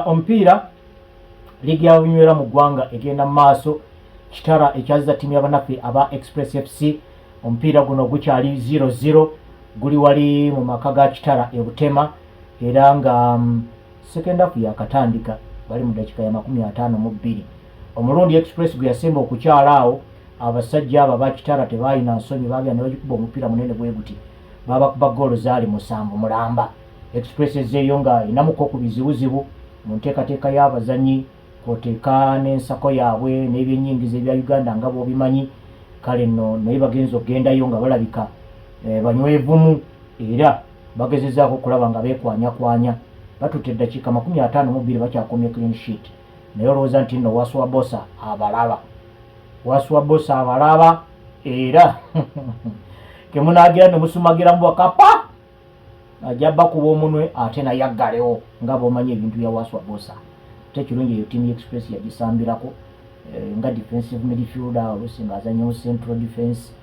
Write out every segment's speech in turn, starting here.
omupiira ligi y'abunywera mu ggwanga egenda mu maaso. Kitara ekyaziza ttiimu y'abanaffe aba Express FC. Omupiira guno gukyali 0-0 guli wali mu maka ga Kitara e Butema era nga second half yakatandika bali mu dakika ya 52. Omulundi Express gwe yasemba okukyala awo abasajja aba Kitara tebalina nsonyi baabya ne bagikuba omupiira munene bwe guti babakuba goolo zaali 7 mulamba. Express ezeeyo nga inamuko ku bizibuzibu mu nteekateeka y'abazanyi kwoteeka n'ensako yaabwe n'ebyennyingiza ebya Uganda nga bw'obimanyi. Kale nno naye bagenza okugendayo nga balabika banywevumu era bagezezaako okulaba nga beekwanyakwanya. Batutte eddakiika 52 bakyakomye clean sheet naye olowooza nti nno Waswabosa abalaba era kemunaagira ne musumagira mu wakapa ajja bakuba omunwe ate naye aggalewo nga bw'omanyi ebintu bya Waswabosa. Tekirungi eyo ttiimu Express yagisambirako nga defensive midfielder oluusi ng'azannye mu central defense.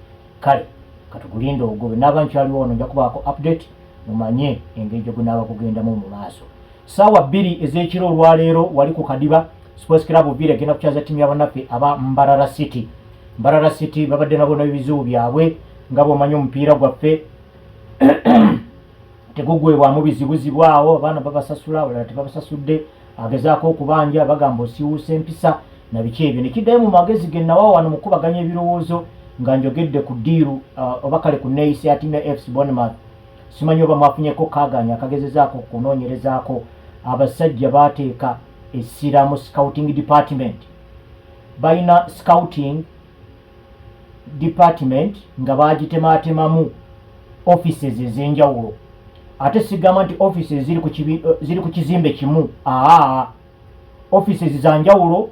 Kale katugulinde ogobe n'abankyaliwo wano nja kubaako update mumanye engeri gye gunaaba kugendamu mu maaso. Ssaawa 2 ez'ekiro olwaleero wali ku Kadiba Sports Club Uvira egenda kukyaza ttiimu y'abanaffe aba Mbarara City. Mbarara City babadde nabo n'ebizibu byabwe nga bw'omanyi omupiira gwaffe tegugwebwamu bizibuzibu awo. Abaana babasasula abalala tebabasasudde agezaako okubanja bagamba osiiwuusa empisa na biki ebyo. Nekiddayo mu magezi ge nawa wano mu kubaganya ebirowoozo nga njogedde ku ddiiru oba kale ku neeyisa ya ttiimu ya FC Bournemouth. Simanyi oba mwafunyeko kaaganya akagezezaako okunoonyerezaako. Abasajja baateeka essira mu scouting department. Balina scouting department nga baagitemaatemamu offices ez'enjawulo. Ate sigamba nti offices ziri ku kizimbe kimu. Offices za njawulo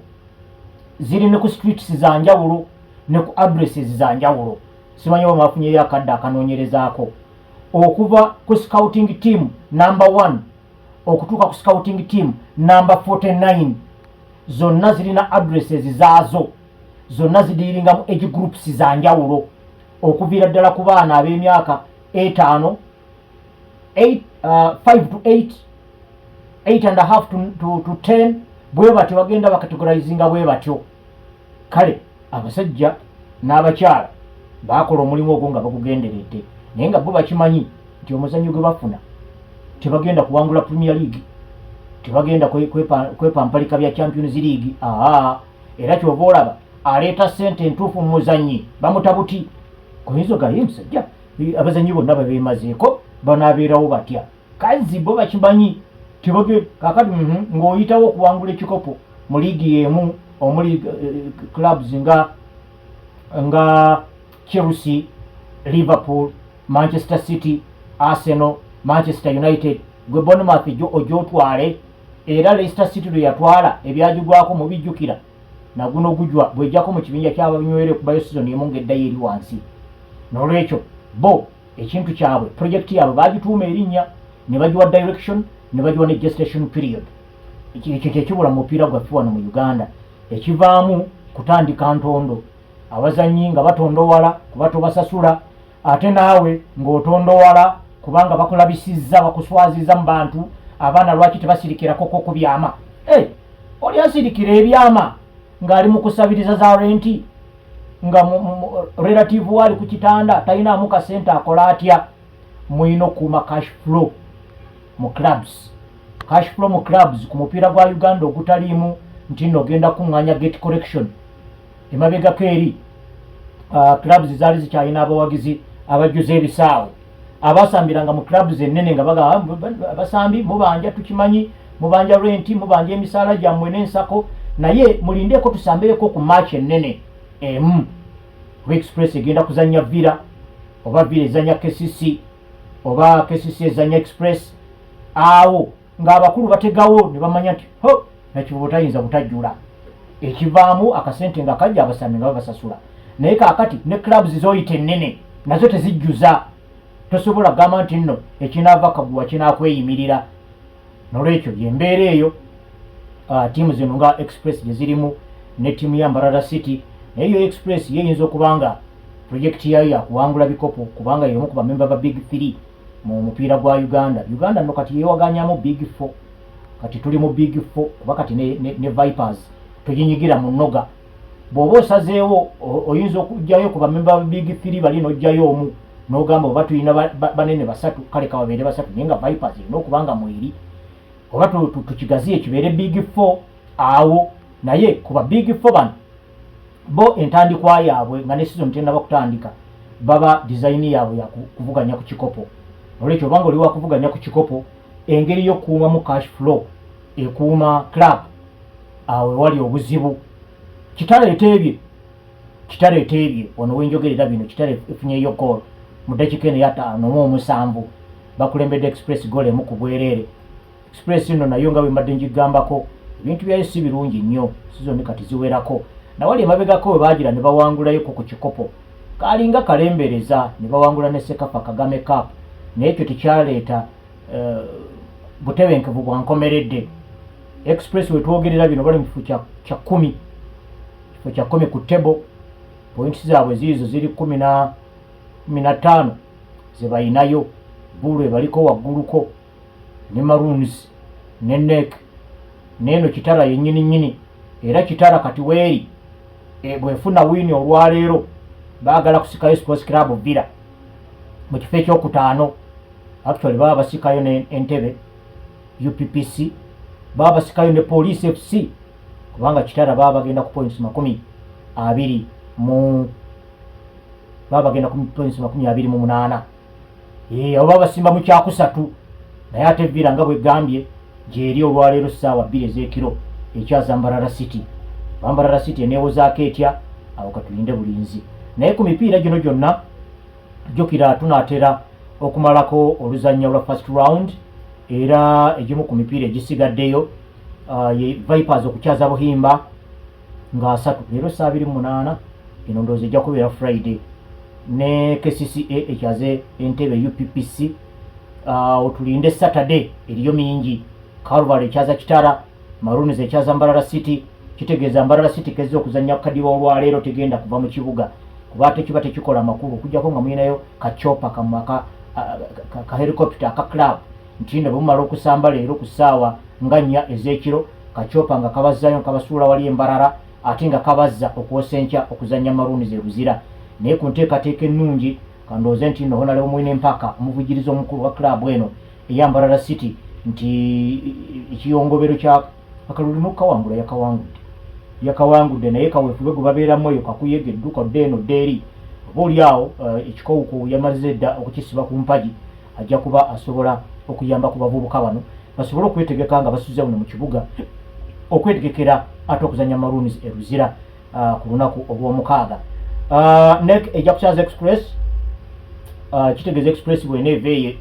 ziri ne ku streets za njawulo ne ku addresses za njawulo. Simanyi oba mwafunyeyo akadde akanoonyerezaako. Okuva ku scouting team number 1 okutuuka ku scouting team number 49 zonna zirina addresses zaazo. Zonna zidiiringa mu age groups za njawulo okuviira ddala ku baana ab'emyaka 5 to 8 and a half to 10 bwe batyo bagenda bakategorizinga bwe batyo. Kale abasajja n'abakyala baakola omulimu ogwo nga bagugenderedde naye nga bo bakimanyi nti omuzannyo gwe bafuna tebagenda kuwangula Premier League, tebagenda kwepampalika bya Champions League. Era kyova olaba aleeta ssente entuufu mu muzannyi bamutabuti kuyinza gaye musajja abazannyi bonna babeemazeeko banaabeerawo batya. Kazi bo bakimanyi kakati ng'oyitawo okuwangula ekikopo mu liigi emu omuli clubs nga Chelsea, Liverpool, Manchester City, Arsenal, Manchester United. Gwe Bournemouth ogyotwale era Leicester City lwe yatwala ebyagigwako mu bijjukira na guno gujwa bwejjako mu kibinja ky'abanywerere kubayo season emu ng'eddayo eri wansi. N'olwekyo bo ekintu kyabwe project yaabwe baagituuma erinnya ne bagiwa direction ne bagiwa ne gestation period. Ekyo kyekibula mu mupiira gwaffe wano mu Uganda ekivaamu kutandika ntondo abazannyi nga batondowala kuba tobasasula ate naawe ng'otondowala kubanga bakulabisizza bakuswaziza mu bantu. Abaana lwaki tebasirikirako ku byama? Oli asirikira ebyama ng'ali mu kusabiriza za renti nga relative wali ku kitanda talinamu kasente akola atya? Mulina okuuma cash flow mu clubs. Cash flow mu clubs ku mupiira gwa Uganda ogutaliimu nti nno ogenda kuŋŋanya gate correction. Emabegako eri clubs zaali zikyalina abawagizi abajjuza ebisaawe abasambiranga mu clubs ennene nga bagamba abasambi mubanja tukimanyi mubanja renti mubanja emisaala gyammwe n'ensako naye mulindeeko tusambeeko ku match ennene emu. Express egenda kuzanya Villa oba Villa ezanya KCC oba KCC ezanya Express. Awo ng'abakulu bategawo ne bamanya nti ekivubo tayinza butajjula. Ekivaamu akasente nga kajja abasambi nga babasasula. Naye kaakati ne clubs zoyita ennene nazo tezijjuza. Tosobola gamba nti nno ekinaava kaguwa kinaakweyimiririra. N'olwekyo yembeera eyo ttiimu zino nga Express gye zirimu ne ttiimu ya Mbarara City. Naye yo Express yeyinza okuba nga projekiti yayo yakuwangula bikopo kubanga y'emu ku bamemba ba Big 3 mu mupiira gwa Uganda. Uganda nno kati yeewaganyamu Big 4 kati tuli mu big 4 kuba kati ne Vipers tuginyigira mu noga bw'oba osazeewo oyinza okujjayo ku bamemba ba big 3 bali n'ojjayo omu n'ogamba oba tulina banene basatu kale kababeere basatu naye nga Vipers erina okubanga mweri oba tukigaziye kibeere big 4 awo naye kuba big 4 bano bo entandikwa yaabwe nga ne season tenaba kutandika baba design yaabwe ya kuvuganya ku kikopo olwekyo obanga oli wa kuvuganya ku kikopo engeri y'okuuma mu cash flow ekuuma club awe wali obuzibu kitaleeta ebye ono wenjogerera bino kitale efunyeyo goal mu dakika eno ya 57 bakulembedde Express goal emu ku bwereere Express ino nayo nga bwe mbadde njigambako ebintu byayo si birungi nnyo sizoni kati ziwerako nawali emabegako we baagira ne bawangulayo ku kikopo kalinga kalembereza ne bawangula ne Sekafa Kagame Cup n'ekyo tekyaleeta butebenkevu bwankomeredde Express we twogerera bino bali mu kifo kya 10 kifo kya 10 ku table points zaabwe ziizo ziri 15 ze bayinayo Bulwe baliko wagguluko ne Maroons ne Nek neno Kitara yennyini era Kitara kati weeri bwefuna wini olwaleero baagala kusikayo Sports Club Villa mu kifo ekyokutaano actually baba basikayo ne Entebbe UPPC baba basikayo ne Police FC kubanga Kitara baba bagenda ku points 20 baba bagenda ku points 28 abo basimba mu kyakusatu naye ate Villa nga bwe gambye gyeri olwaleero ssaawa 2 ez'ekiro ekyazambalala City Bambalala City eneewozaako etya awo katulinde bulinzi naye ku mipiira gino gyonna jjukira tunaatera okumalako oluzannya lwa first round era egimu ku mipiira egisigaddeyo ye Vipers okukyaza Buhimba nga 3 leero 28 eno ndowooza ejja kubeera Friday ne KCCA ekyaze Entebbe UPPC otulinde Saturday eriyo mingi Calvary ekyaza Kitara Maroons ekyaza Mbalala City kitegeeza Mbalala City kezze okuzannya kadiwa olwaleero tegenda kuva mu kibuga kuba ate kiba tekikola makulu okujjako nga mulinayo kachopa ka helicopter aka club ntindo bumala okusamba leero ku ssaawa nga 4 ez'ekiro kachopa nga kabazzayo kabasuula wali Embalala ate nga kabazza okwosa enkya okuzannya Maroons eruzira naye ku nteekateeka ennungi kandooze nti nno honalewo mwine empaka omuvujiriza omukulu wa club eno eya Mbalala City nti ekiyongobero kya akalulimo kawangula yakawangudde naye kaweefube gwe babeeramu eyo kakuyega edduka ddeeno ddeeri oba oli awo ekikowuko yamaze dda okukisiba ku mpagi ajja kuba asobola okuyamba ku bavubuka bano basobole okwetegeka nga basuze buno mu kibuga okwetegekera ate okuzannya Maroons eruzira ku lunaku olw'omukaaga nek ejja kukyaza Express kitegeeza Express bweneeva eyo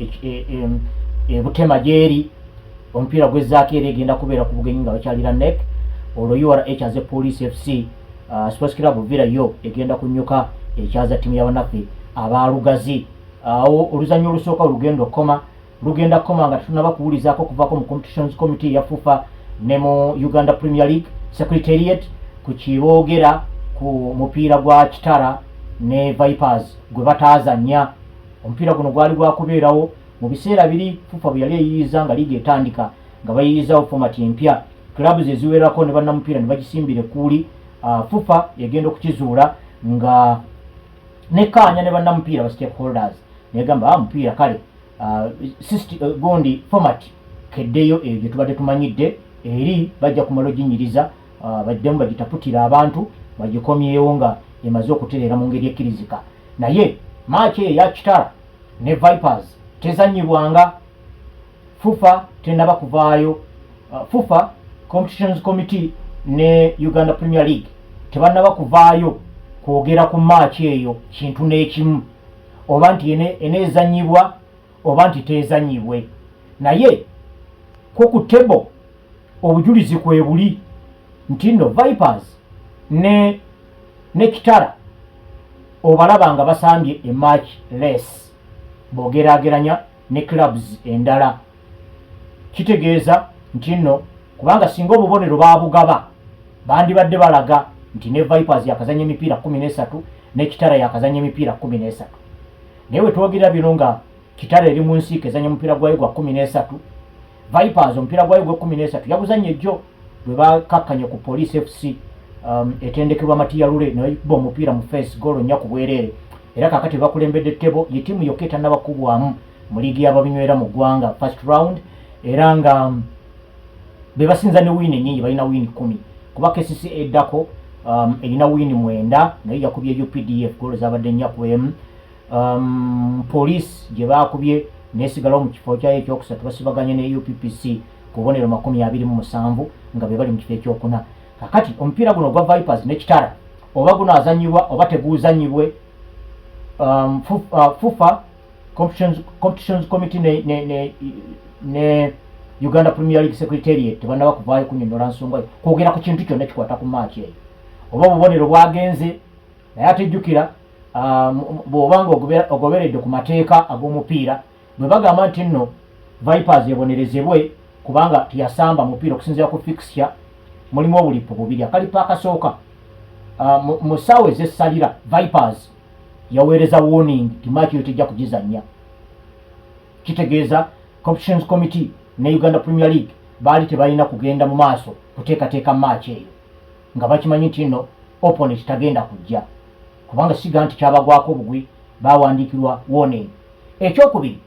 Butema gyeri omupiira gwezzaako era egenda kubeera ku bugenyi nga bakyalira nek olwo URA ekyaze Police FC Sports Club Villa yo egenda kunyuka ekyaza ttiimu y'abannaffe abaalugazi awo oluzannya olusooka lugenda koma nga tunaba kuwulizaako okuvaako mu competitions committee ya FUFA ne mu Uganda Premier League Secretariat ku kiboogera ku mupiira gwa Kitara ne Vipers gwe bataazannya omupiira guno gwali gwakubeerawo mu biseera biri FUFA bwe yali eyiyiza nga liiga etandika nga bayiyizawo format empya clubs eziwerako ne bannamupiira ne bagisimbire kuuli FUFA yagenda okukizuula nga nekkaanya ne bannamupiira ba stakeholders negamba mupiira kale gundi format keddeyo eyo gye tubadde tumanyidde eri bajja kumala oginyiriza baddemu bagitaputira abantu bagikomyewo nga emaze okutereera mu ngeri ekkirizika naye maaki eya Kitara ne Vipers tezannyibwanga FUFA tenaba kuvaayo FUFA Competitions Committee ne Uganda Premier League tebannaba kuvaayo kwogera ku maaki eyo kintu n'ekimu oba nti eneezannyibwa oba nti teezannyibwe naye ko ku table obujulizi kwe buli nti nno Vipers ne Kitara obalaba nga basambye match less boogeraageranya ne clubs endala kitegeeza nti nno kubanga singa obubonero baabugaba bandibadde balaga nti ne Vipers yakazanya emipiira 13 ne Kitara yakazanya emipiira 13 naye we twogerera bino nga Kitara eri mu nsiike ezanya omupiira gwayo gwa 13 Vipers omupiira gwayo gwe 13 yaguzanye jjo bwe bakakkanye ku Police FC etendekebwa Matiya Lule n'ekuba omupiira mu face goal nya ku bwerere era kakati bakulembedde ttebo ye ttiimu yokka etannabakubwamu mu liigi y'ababinywera mu ggwanga first round era nga be basinza ne win ennyingi balina win 10 kuba KCC eddako erina win 9 naye yakubye UPDF goal zabadde nnya ku emu Police gye baakubye nesigalawo mu kifo kyayo ekyokusatu basibaganye ne UPPC ku bubonero 27 nga be bali mu kifo ekyokuna. Kakati omupiira guno gwa Vipers ne Kitara oba guno azanyibwa oba teguuzanyibwe FUFA Competitions Committee ne Uganda Premier League Secretariat tebannaba kuvaayo kunyonyola nsonga kwogera ku kintu kyonna kikwata ku match eyo oba obubonero bwagenze naye atejjukira bw'obanga ogoberedde ku mateeka ag'omupiira bwe bagamba nti nno Vipers ebonerezebwe kubanga tiyasamba mupiira okusinziira ku fixture mulimu obulipo bubiri akalipo akasooka mu ssaawa ez'essalira Vipers yaweereza warning ti match eyo tejja kugizannya kitegeeza Competitions Committee ne Uganda Premier League baali tebalina kugenda mu maaso kuteekateeka match eyo nga bakimanyi nti nno opponent tagenda kujja kubanga siga nti kyabagwako obugwi bawandiikirwa warning. Ekyokubiri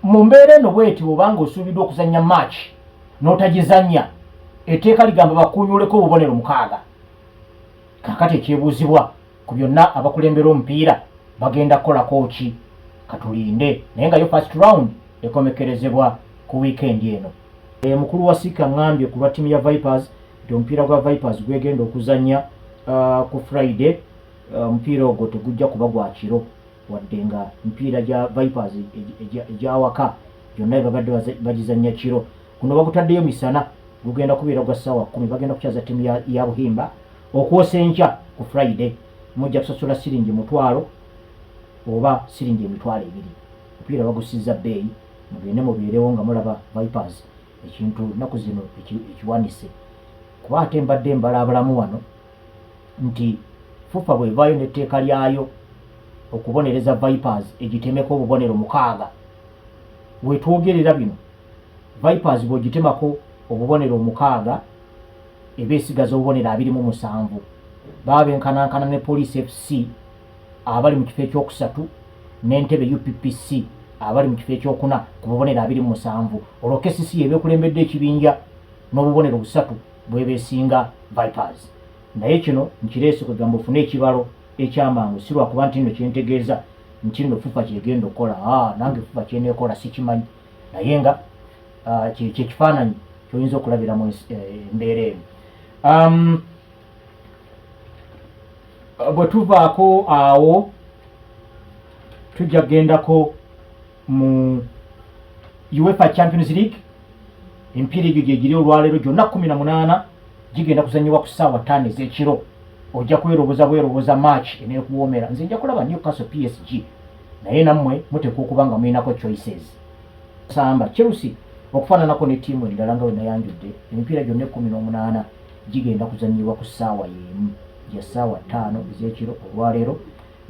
mu mbeera eno bweti obanga osuubiddwa okuzannya match n'otagizannya etteeka ligamba bakunyuleko obubonero 6 kakati ekyebuuzibwa ku byonna abakulembera omupiira bagenda kukolako ki katulinde naye nga yo first round ekomekerezebwa ku weekend eno. Mukulu wa Sika ngambye ku lwa ttiimu ya Vipers nti omupiira gwa Vipers gwegenda okuzannya ku Friday omupiira ogwo tegujja kuba gwa kiro wadde nga mpiira gya Vipers egyawaka gyonna babadde bagizannya kiro guno bagutaddeyo misana gugenda kubeera gwa ssaawa 10 bagenda kukyaza ttiimu ya Buhimba okwosa enkya ku Friday mujja kusasula siringi 1,000 oba siringi 2,000 omupiira bagusizza bbeeyi mugende mubeerewo nga mulaba Vipers ekintu nnaku zino ekiwanise kuba ate mbadde mbalaabulamu wano nti FUFA bwevaayo n'etteeka lyayo okubonereza Vipers egitemeko obubonero 6 wetwogerera bino Vipers bw'ogitemako obubonero 6 eba esigaza obubonero 27 baba benkanankana ne Police FC abali mu kifo ekyokusatu n'Entebbe UPPC abali mu kifo ekyokuna ku bubonero 27 olwo KCC ebeekulembedde ekibinja n'obubonero 3 bwebeesinga Vipers. Naye kino nkireese kugamba ofune ekibalo ekyamangu si lwakuba nti nno kyentegeeza nti nno FUFA kyegenda okukola nange FUFA kyeneekola sikimanyi naye nga kyekifaananyi kyoyinza okulabiramu embeera eno. Bwe tuvaako awo tujja kugendako mu UEFA Champions League empiira egyo gyegiri olwaleero gyonna 18 gigenda kuzanyibwa ku ssaawa 5 ez'ekiro ojja kweroboza match eneekuwoomera nze nja kulaba Newcastle PSG naye nammwe muteekwa okuba nga mulinako choices samba Chelsea okufaananako ne ttiimu endala nga wenayanjudde emipiira gyonna 18 gigenda kuzanyibwa ku ssaawa y'emu ya ssaawa 5 ez'ekiro olwaleero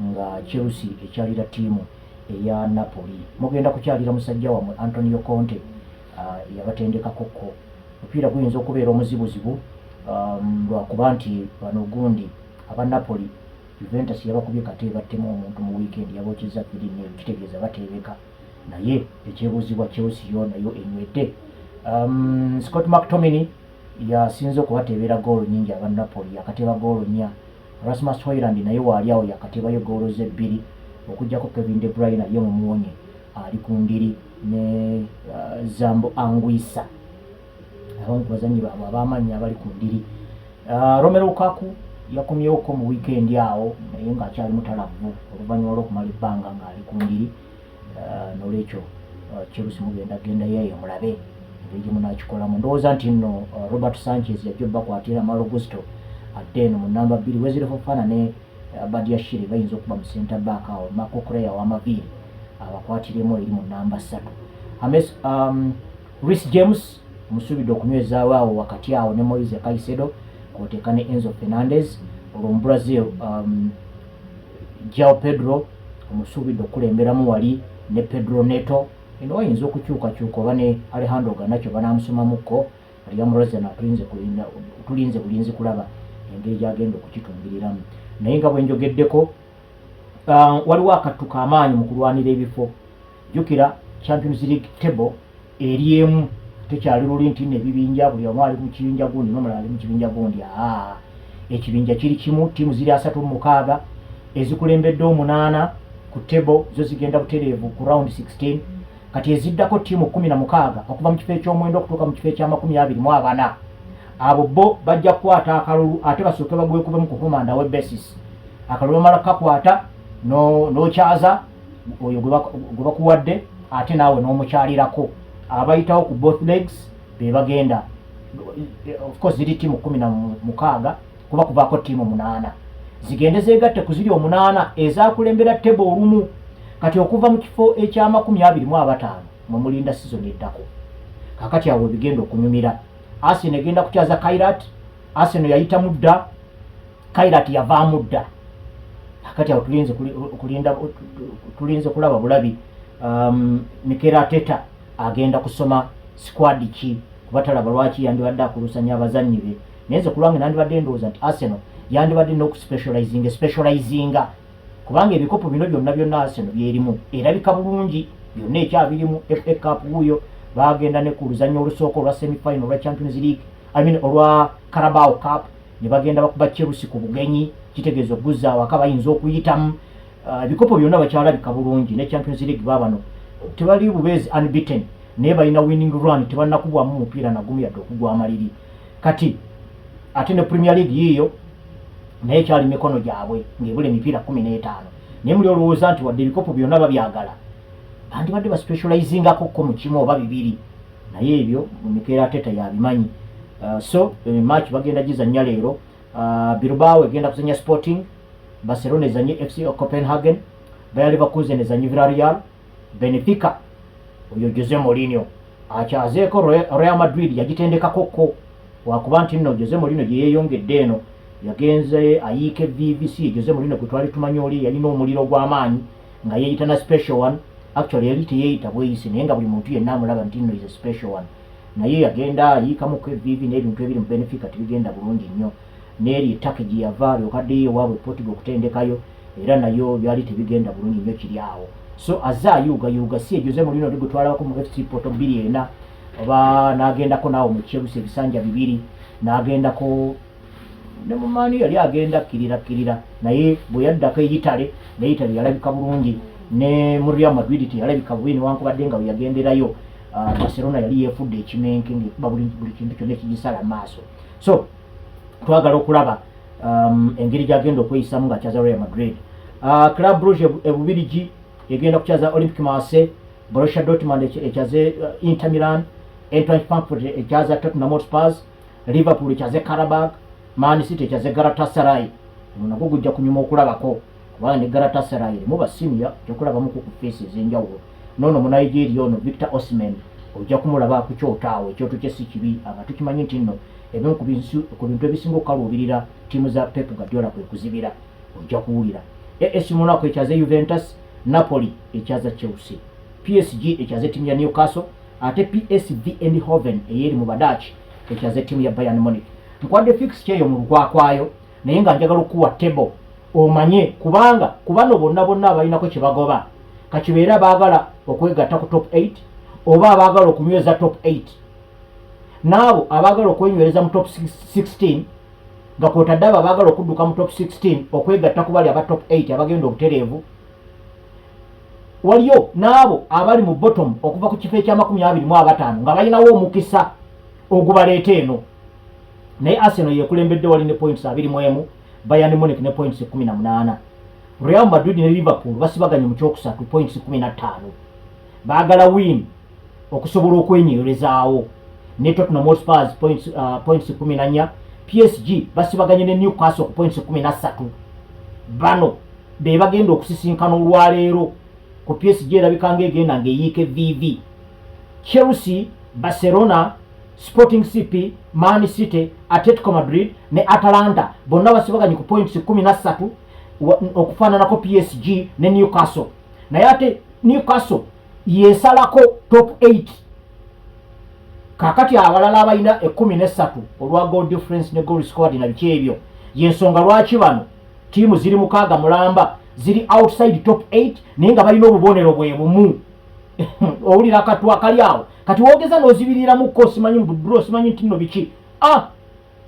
nga Chelsea ekyalira ttiimu eya Napoli mugenda kukyalira musajja wammwe Antonio Conte yabatendekakoko omupiira guyinza okubeera omuzibuzibu lwakuba nti bano gundi aba Napoli Juventus yabakubye kateebattemu omuntu mu weekend yabokyeza 3-0 kitegeeza bateebeka naye ekyebuuzibwa Chelsea yo nayo enywedde. Scott McTominay yasinze okubateebera goolo nyingi aba Napoli yakateeba goolo 4 Rasmus Hojlund naye waali awo yakateebayo goolo ze 2 okujjako Kevin De Bruyne ye mumuwonye ali ku ndiri ne Zambo Anguissa abamu ku bazannyi baabwe ab'amaanyi abali ku ndiri. Romelu Lukaku yakomyewoko mu weekend awo naye ng'akyali mutalavu oluvannyuma lw'okumala ebbanga ng'ali ku ndiri n'olwekyo Chelsea mugenda yeeyo mulabe engeri gye munaakikolamu. Ndowooza nti nno Robert Sanchez yajja obbakwatira Malo Gusto ate eno mu namba 2 Wesley Fofana ne Badiashile bayinza okuba mu center back awo Marco Correa w'amaviiri abakwatiremu eri mu namba 3. Reece James omusuubidde okunywezaawo awo wakati awo ne Moise Caicedo kwoteeka ne Enzo Fernandez olwo mu Brazil João Pedro omusuubidde okulemberamu wali ne Pedro Neto eno wayinza okukyukakyuka oba ne Alejandro Garnacho banamusomamuko aliamuroza na tulinze bulinzi kulaba engeri gyagenda okukitungiriramu naye nga bwenjogeddeko waliwo akattuka amaanyi mu kulwanira ebifo jjukira Champions League table eri emu tekyali luli nti nebibinja buli omu ali mu kibinja gundi n'omulala ali mu kibinja gundi ekibinja kiri kimu ttiimu ziri 36 ezikulembedde 8 ku table zo zigenda butereevu ku round 16 kati eziddako ttiimu 16 okuva mu kifo eky'omwenda okutuuka mu kifo ekya24 abo bo bajja kukwata akalulu ate basooke bagwekubemu ku home and away basis akalulu bamala kakwata n'okyaza oyo gwe bakuwadde ate naawe n'omukyalirako abayitawo ku both legs be bagenda of course ziri ttiimu 16 kuba kuvaako ttiimu 8 zigende zeegatte ku ziri 8 ezakulembera table olumu kati okuva mu kifo ekya25 mumulinda season eddako kakati awo bigenda okunyumira Arsenal egenda kukyaza Kairat Arsenal yayita mudda Kairat yavaamu dda kakati awo tulinze kulaba bulabi Mikel Arteta agenda kusoma squad ki kuba talaba lwaki yandibadde akulusanya abazannyi be naye kulwange nandibadde ndowooza nti Arsenal yandibadde n'okuspecializinga kubanga ebikopo bino byonna Arsenal byerimu erabika bulungi byonna ekyabirimu FA Cup wuyo bagenda ne ku luzannya olusooka olwa semi-final olwa Champions League olwa Carabao Cup ne bagenda bakuba Chelsea ku bugenyi kitegeeza okuzaawo aka bayinza okuyitamu ebikopo byonna bakyalabika bulungi ne Champions League babano tebali bubeezi unbeaten naye balina winning run tebannakubwamu mupiira nagumu yadde okugwa amaliri kati ate ne Premier League yiyo naye kyali mikono gyabwe ng'ebula emipiira 15 naye muli olowooza nti wadde ebikopo byonna babyagala bandibadde baspecializingako mu kimu oba bibiri naye ebyo Mikel Arteta yabimanyi so match bagenda gizannya leero Bilbao egenda kuzanya Sporting Barcelona ezanye FC Copenhagen Bayer Leverkusen ezanye Villarreal Benfica oyo Jose Mourinho akyazeeko Real Madrid yagitendekakoko wakuba nti nno Jose Mourinho gye yeeyongedde eno yagenze ayiike VVC Jose Mourinho gwe twali tumanyi oli yalina omuliro gw'amaanyi nga yeeyita na special one actually yali teyeeyita bweyise naye nga buli muntu yenna amulaba nti nno is a special one naye yagenda ayiikamuko evivi n'ebintu ebiri mu Benfica tebigenda bulungi nnyo n'eri ettaka gye yava lyokaddeyo ewaabwe Portugal okutendekayo era nayo byali tebigenda bulungi nnyo kiri awo so azze ayuugayuuga si Jose Mourinho oli gwe twalabako mu FC Porto 2-4 oba n'agendako naawo mu Chelsea ebisanja 2 n'agendako ne mu Man U yali agenda kirira naye bwe yaddako Italy ne Italy yalabika bulungi ne mu Real Madrid teyalabika bubi newankubadde nga bwe yagenderayo Barcelona yali yeefudde ekimenke ng'ekuba buli kintu kyonna ekigisala maaso so twagala okulaba engeri gyagenda okweyisamu ng'akyaza Real Madrid Club Brugge ebubirigi egenda kukyaza Olympique Marseille Borussia Dortmund ekyaze Inter Milan Eintracht Frankfurt ekyaza Tottenham Hotspur Liverpool ekyaze Karabakh Man City ekyaze Galatasaray nagwo gujja kunyuma okulabako kubanga ne Galatasaray erimu basiniya gyokulabamuku ku feesi ez'enjawulo nono mu Nigeria ono Victor Osimhen ojja kumulaba ku kyotaawo ekyoto kye si kibi aba tukimanyi nti nno ebimu ku bintu ebisinga okukaluubirira ttiimu za Pep Guardiola kwe kuzibira ojja kuwulira AS Monaco ekyaze Juventus Napoli ekyaza Chelsea PSG ekyaze ttiimu ya Newcastle ate PSV Eindhoven eyeri mu Badach ekyaze ttiimu ya Bayern Munich nkwadde fixture eyo mu lukwakwayo naye nga njagala okuwa table omanye kubanga ku bano bonna abalinako kye bagoba kakibeera abaagala okwegatta ku top 8 oba abaagala okunyweza top 8 naabo abaagala okwenywereza mu top 16 nga kwotadde abo abaagala okudduka mu top 16 okwegatta ku bali aba top 8 abagenda obutereevu waliyo naabo abali mu bottom okuva ku kifo ekya25 nga balinawo omukisa ogubaleeta eno naye Arsenal yekulembedde wali ne points 21 Bayern Munich ne points 18 Real Madrid ne Liverpool basibaganye mu kyokusatu points 15 baagala win okusobola okwenyerezaawo ne Tottenham Hotspur points 14 PSG basibaganye ne Newcastle ku points 13 bano be bagenda okusisinkana olwaleero ku PSG erabika ng'egenda ng'eyiike VV Chelsea Barcelona Sporting CP, Man City, Atletico Madrid ne Atalanta bonna basibaganye ku points 13 okufaananako PSG ne Newcastle naye ate Newcastle yesalako top 8 kakati abalala abalina 13 olwa goal difference ne goal scored na biki ebyo yensonga lwaki bano tiimu ziri mukaaga mulamba ziri outside top 8 naye nga balina obubonero bwe bumu owulira katwa kali awo kati wogeza n'ozibirira mu ko simanyi mbudro simanyi nti nno biki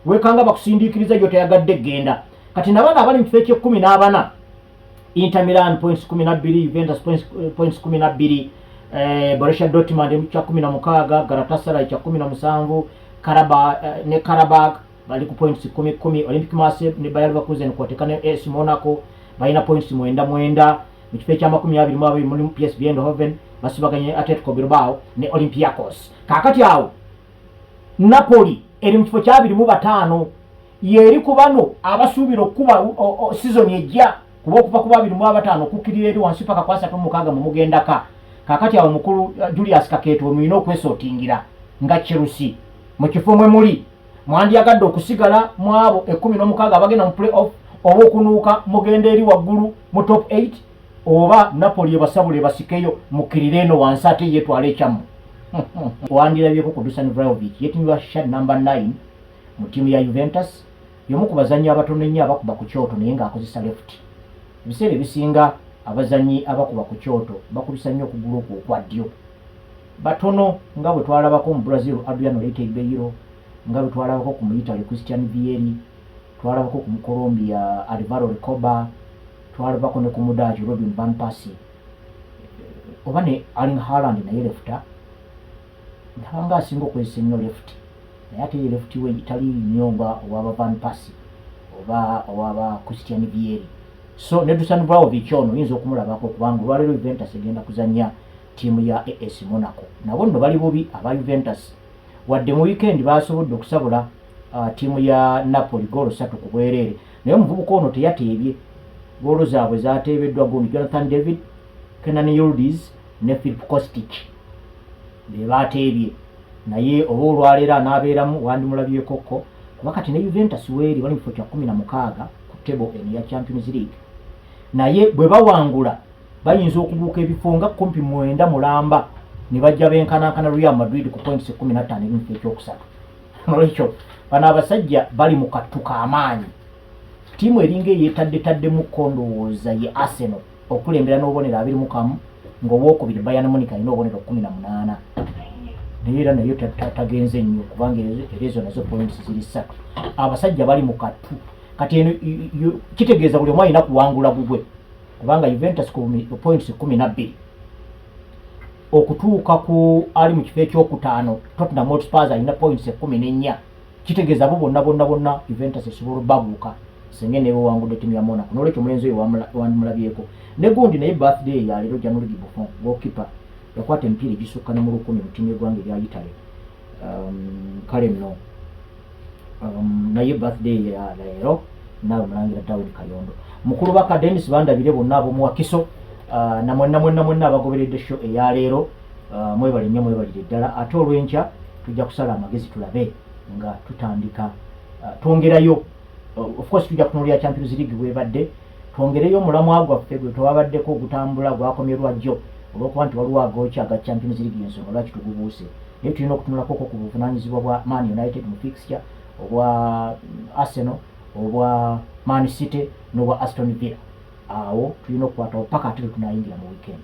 wekanga bakusindiikiriza gyo teyagadde genda kati nabana abali mu kifo eky'e14 Inter Milan points 12 Juventus points 12 Borussia Dortmund mu kya 16 Galatasaray kya 17 Karabag bali ku points 10 Olympique Marseille ne Bayer Leverkusen kwotekana AS Monaco balina points 9 mu kifo ekya 22 muri PSV Eindhoven basibaganye Atletico Bilbao ne Olympiacos kakati awo Napoli eri mu kifo kya 25 yeri kubano abasuubira okuba season ejja kuba okuva ku 25 okukirira eri wansi paka kwa 36 mu mugendaka kakati awo mukulu Julius Kaketo mulina okwesotingira nga Chelsea mu kifo mwe muli mwandyagadde okusigala mu abo 16 abagenda mu play-off oba okunuuka mugenda eri waggulu mu top 8 oba Napoli ebasabule basikeyo mukirire eno wansi ate yetwala ekyamu wandirabyeko ku Dusan Vlahovic yetimibwa shot number 9 mu tiimu ya Juventus yomu ku bazannyi abatono ennyo abakuba ku kyoto naye ng'akozesa left ebiseera ebisinga abazannyi abakuba ku kyoto bakubisa nnyo okugulu okwo okwa ddyo batono nga bwe twalabako mu Brazil Adriano Ribeiro nga bwe twalabako ku Italy Christian Vieri twalabako ku Colombia Alvaro Recoba twalabako ne ku Mudaji Robin van Persie oba ne Erling Haaland naye lefta nga asinga okozesa ennyo left naye ate left we itali nnyo nga owaba van Persie oba owaba Christian Vieri so ne Dusan Vlahovic ono yinza okumulabako kubanga olwaleero Juventus egenda kuzannya tiimu ya AS Monaco nabo nno bali bubi aba Juventus wadde mu weekend basobodde okusabula tiimu ya Napoli goolo 3 ku bwereere naye omuvubuka ono teyateebye goolo zaabwe zateebeddwa gundi Jonathan David Kenan Yildiz ne Filip Kostic be bateebye naye oba olwaleero anaabeeramu wandimulabyekoko kuba kati ne Juventus weeri bali mu kifo kya 16 ku table eno ya Champions League naye bwe bawangula bayinza okubuuka ebifo nga 19 mulamba ne bajja benkanankana Real Madrid ku points 15 ebintu ekyokusatu olwekyo bano abasajja bali mu kattuka amaanyi tiimu eringa eyetadde mu kondowooza ye Arsenal okulembera n'obubonero 21 ng'owookubiri Bayern Munich alina obubonero 18 naye era nayo tagenze nnyo kubanga ezo nazo points ziri 3 abasajja bali mu kattu kati eno kitegeeza buli omu alina kuwangula gugwe kubanga Juventus ku points 12 okutuuka ku ali mu kifo ekyokutaano Tottenham Hotspur alina points 14 kitegeeza bo bonna Juventus esobola obabuuka singa ne bawangudde ttiimu ya Monaco n'olwekyo omulenzi oyo wandimulabyeko ne gundi naye birthday ya leero Gianluigi Buffon goalkeeper yakwata emipiira egisukka ne mu 10 mu ttiimu y'eggwanga erya Italy kale nno naye birthday ya leero naawe mulangira Daudi Kayondo mukulu baka Dennis bandabire bonna ab'omu Wakiso na mwenna abagoberedde show eya leero mwebale nnyo mwebalire ddala ate olw'enkya tujja kusala amagezi tulabe nga tutandika twongerayo of course tujja kutunuulira Champions League bwebadde twongereyo omulamwa gwaffe gwe twabaddeko ogutambula gwakomyerwa jjo olw'okuba nti waliwo agokya aga Champions League y'ensonga lwaki tugubuuse naye tulina okutunulako ku buvunaanyizibwa bwa Man United mu fixture obwa Arsenal obwa Man City n'obwa Aston Villa awo tulina okukwatawo paka ate tunayingira mu weekend